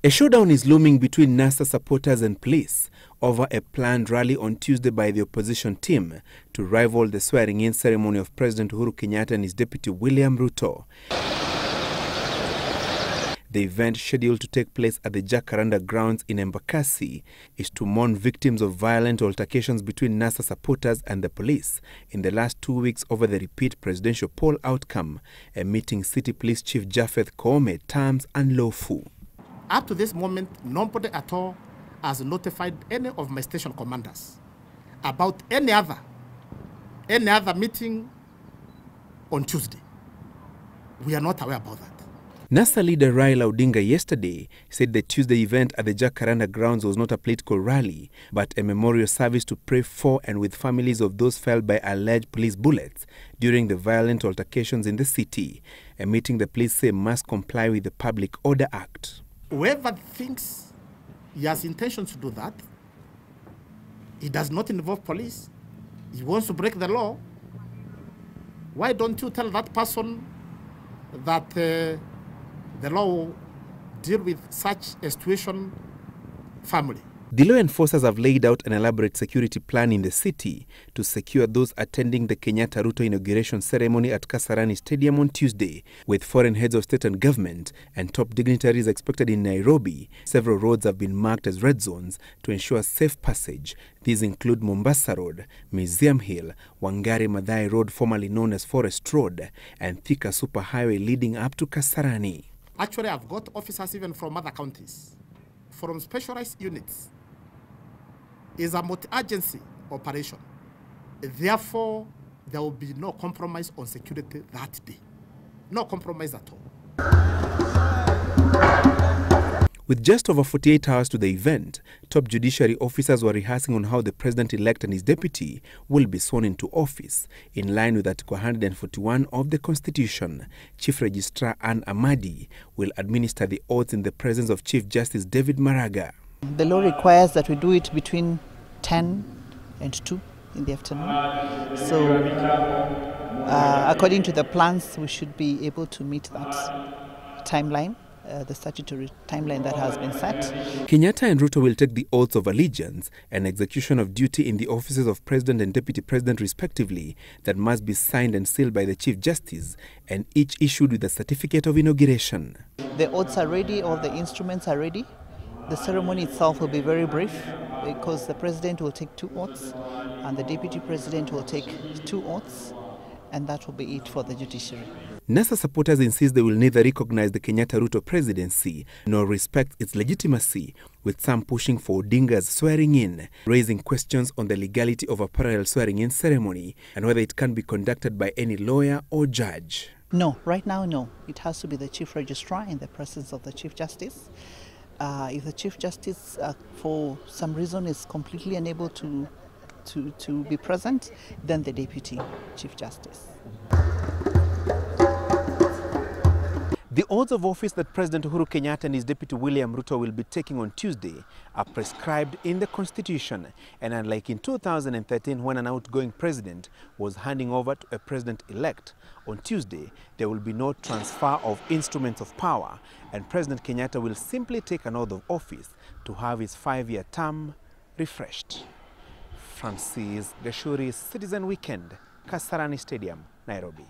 A showdown is looming between NASA supporters and police over a planned rally on Tuesday by the opposition team to rival the swearing-in ceremony of President Uhuru Kenyatta and his deputy William Ruto. The event, scheduled to take place at the Thika Rd grounds in Embakasi, is to mourn victims of violent altercations between NASA supporters and the police in the last 2 weeks over the repeat presidential poll outcome, a meeting City Police Chief Koome terms unlawful. Up to this moment, nobody at all has notified any of my station commanders about any other meeting on Tuesday. We are not aware about that. NASA leader Raila Odinga yesterday said the Tuesday event at the Thika Rd grounds was not a political rally, but a memorial service to pray for and with families of those felled by alleged police bullets during the violent altercations in the city, a meeting the police say must comply with the Public Order Act. Whoever thinks he has intention to do that, he does not involve police, he wants to break the law, why don't you tell that person that the law will deal with such a situation family? The law enforcers have laid out an elaborate security plan in the city to secure those attending the Kenyatta Ruto inauguration ceremony at Kasarani Stadium on Tuesday, with foreign heads of state and government and top dignitaries expected in Nairobi. Several roads have been marked as red zones to ensure safe passage. These include Msa Rd, Museum Hill, Wangari Maathai Road, formerly known as Forest Road, and Thika Super Highway leading up to Kasarani. Actually, I've got officers even from other counties, from specialized units. It's a multi-agency operation. Therefore, there will be no compromise on security that day. No compromise at all. With just over 48 hours to the event, top judiciary officers were rehearsing on how the president-elect and his deputy will be sworn into office, in line with Article 141 of the Constitution. Chief Registrar Ann Amadi will administer the oaths in the presence of Chief Justice David Maraga. The law requires that we do it between 10 and 2 in the afternoon. So, according to the plans, we should be able to meet that timeline, the statutory timeline that has been set. Kenyatta and Ruto will take the oaths of allegiance and execution of duty in the offices of President and Deputy President respectively, that must be signed and sealed by the Chief Justice, and each issued with a certificate of inauguration. The oaths are ready, all the instruments are ready. The ceremony itself will be very brief because the President will take 2 oaths and the Deputy President will take 2 oaths, and that will be it for the Judiciary. NASA supporters insist they will neither recognize the Kenyatta Ruto presidency nor respect its legitimacy, with some pushing for Odinga's swearing-in, raising questions on the legality of a parallel swearing-in ceremony and whether it can be conducted by any lawyer or judge. No, right now, no. It has to be the Chief Registrar in the presence of the Chief Justice. If the Chief Justice, for some reason, is completely unable to be present, then the Deputy Chief Justice. The oaths of office that President Uhuru Kenyatta and his deputy William Ruto will be taking on Tuesday are prescribed in the Constitution, and unlike in 2013 when an outgoing president was handing over to a president-elect, on Tuesday there will be no transfer of instruments of power, and President Kenyatta will simply take an oath of office to have his 5-year term refreshed. Francis Gashuri, Citizen Weekend, Kasarani Stadium, Nairobi.